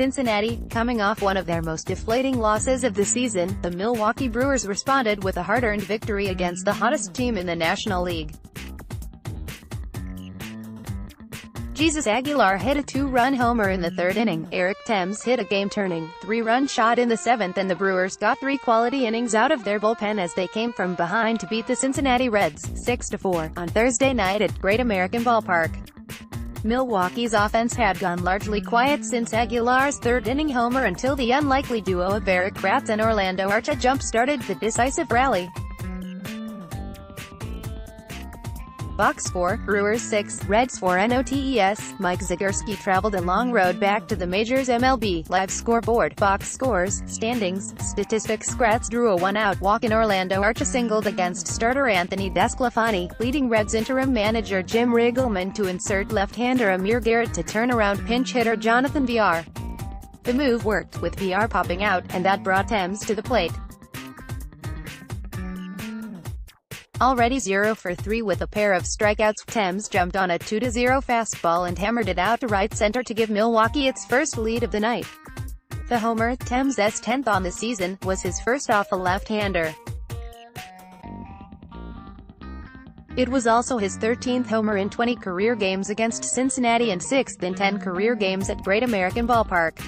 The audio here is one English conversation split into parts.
Cincinnati, coming off one of their most deflating losses of the season, the Milwaukee Brewers responded with a hard-earned victory against the hottest team in the National League. Jesús Aguilar hit a two-run homer in the third inning. Thames hit a game-turning, three-run shot in the seventh, and the Brewers got three quality innings out of their bullpen as they came from behind to beat the Cincinnati Reds 6-4 on Thursday night at Great American Ballpark. Milwaukee's offense had gone largely quiet since Aguilar's third-inning homer until the unlikely duo of Erik Ratz and Orlando Arcia jump-started the decisive rally. Box score: Brewers 6, Reds 4. NOTES. Mike Zagorski traveled a long road back to the majors. MLB Live Scoreboard. Box scores, standings, statistics. Gratz drew a one-out walk and Orlando Arcia singled against starter Anthony Desclafani, leading Reds interim manager Jim Riggleman to insert left-hander Amir Garrett to turn around pinch hitter Jonathan Villar. The move worked, with Villar popping out, and that brought Thames to the plate. Already 0 for 3 with a pair of strikeouts, Thames jumped on a 2-0 fastball and hammered it out to right center to give Milwaukee its first lead of the night. The homer, Thames' 10th on the season, was his first off a left-hander. It was also his 13th homer in 20 career games against Cincinnati and 6th in 10 career games at Great American Ballpark.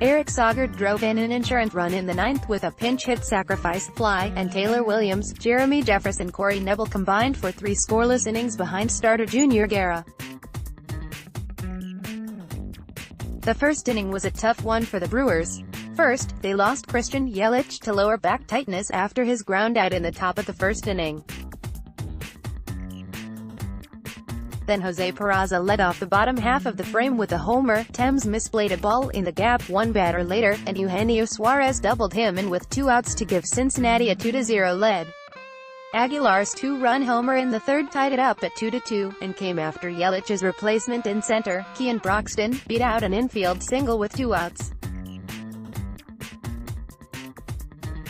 Eric Sogard drove in an insurance run in the ninth with a pinch-hit sacrifice fly, and Taylor Williams, Jeremy Jefferson, Corey Knebel combined for 3 scoreless innings behind starter Junior Guerra. The first inning was a tough one for the Brewers. First, they lost Christian Yelich to lower back tightness after his groundout in the top of the first inning. Then Jose Peraza led off the bottom half of the frame with a homer. Thames misplayed a ball in the gap one batter later, and Eugenio Suarez doubled him in with 2 outs to give Cincinnati a 2-0 lead. Aguilar's two-run homer in the third tied it up at 2-2, and came after Yelich's replacement in center, Keon Broxton, beat out an infield single with 2 outs.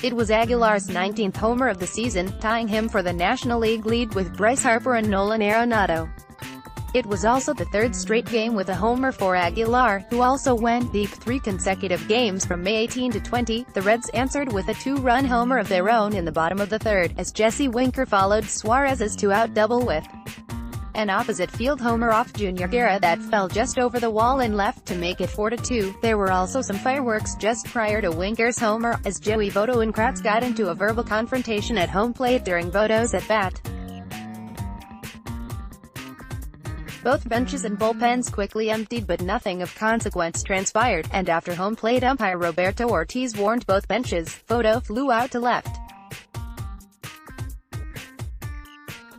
It was Aguilar's 19th homer of the season, tying him for the National League lead with Bryce Harper and Nolan Arenado. It was also the third straight game with a homer for Aguilar, who also went deep 3 consecutive games from May 18 to 20. The Reds answered with a 2-run homer of their own in the bottom of the third, as Jesse Winker followed Suarez's 2-out double with an opposite field homer off Junior Guerra that fell just over the wall and left to make it 4-2. There were also some fireworks just prior to Winker's homer, as Joey Votto and Kratz got into a verbal confrontation at home plate during Votto's at-bat. Both benches and bullpens quickly emptied, but nothing of consequence transpired, and after home plate umpire Roberto Ortiz warned both benches, Votto flew out to left.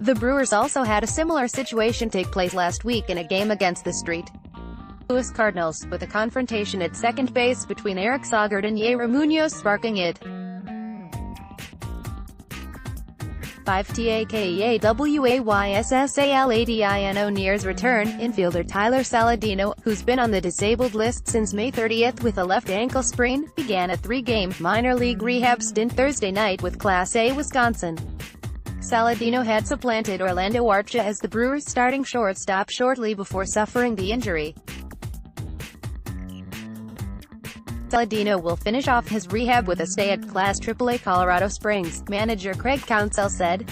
The Brewers also had a similar situation take place last week in a game against the St. Louis Cardinals, with a confrontation at second base between Eric Sogard and Yair Munoz sparking it. 5 TAKEAWAYSSALADINO nears return. Infielder Tyler Saladino, who's been on the disabled list since May 30th with a left ankle sprain, began a 3-game minor league rehab stint Thursday night with Class A Wisconsin. Saladino had supplanted Orlando Arcia as the Brewers' starting shortstop shortly before suffering the injury. Saladino will finish off his rehab with a stay at Class AAA Colorado Springs, manager Craig Counsell said.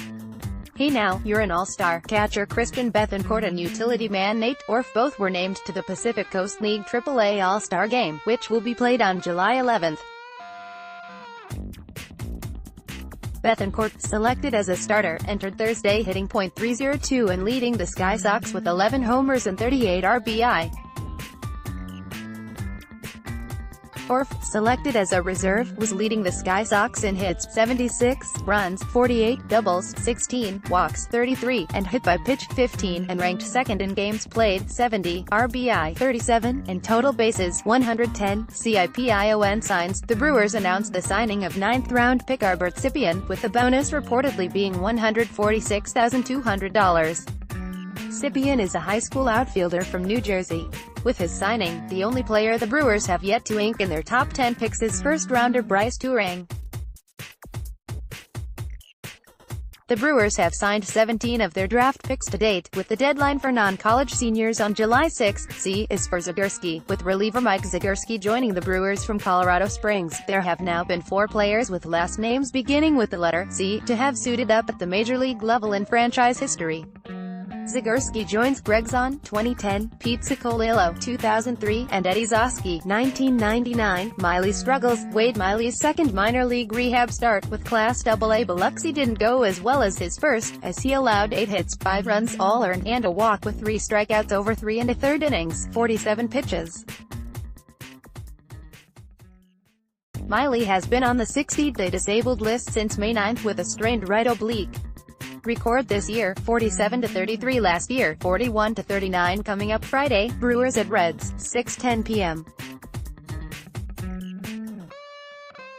"Hey now, you're an all-star." Catcher Christian Bethancourt and utility man Nate Orf both were named to the Pacific Coast League AAA All-Star Game, which will be played on July 11th. Bethancourt, selected as a starter, entered Thursday hitting .302 and leading the Sky Sox with 11 homers and 38 RBI. Orf, selected as a reserve, was leading the Sky Sox in hits, 76, runs, 48, doubles, 16, walks, 33, and hit by pitch, 15, and ranked second in games played, 70, RBI, 37, and total bases, 110. CIPION signs. The Brewers announced the signing of 9th-round pick Arbert Sipian, with the bonus reportedly being $146,200. Sipian is a high school outfielder from New Jersey. With his signing, the only player the Brewers have yet to ink in their top 10 picks is first-rounder Bryce Turang. The Brewers have signed 17 of their draft picks to date, with the deadline for non-college seniors on July 6. C is for Zagorski, with reliever Mike Zagorski joining the Brewers from Colorado Springs. There have now been 4 players with last names beginning with the letter C to have suited up at the major league level in franchise history. Zagorski joins Greg Zahn, 2010, Pete Cicolillo, 2003, and Eddie Zosky, 1999. Miley struggles. Wade Miley's second minor league rehab start with Class AA Biloxi didn't go as well as his first, as he allowed 8 hits, 5 runs, all earned, and a walk with 3 strikeouts over 3 1/3 innings, 47 pitches. Miley has been on the 60-day disabled list since May 9 with a strained right oblique. Record this year, 47-33 last year, 41-39 coming up Friday, Brewers at Reds, 6:10 p.m.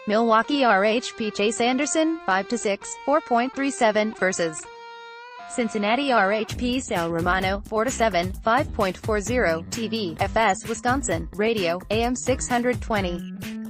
Milwaukee RHP Chase Anderson, 5-6, 4.37, versus Cincinnati RHP Sal Romano, 4-7, 5.40, TV, FS Wisconsin, Radio, AM 620.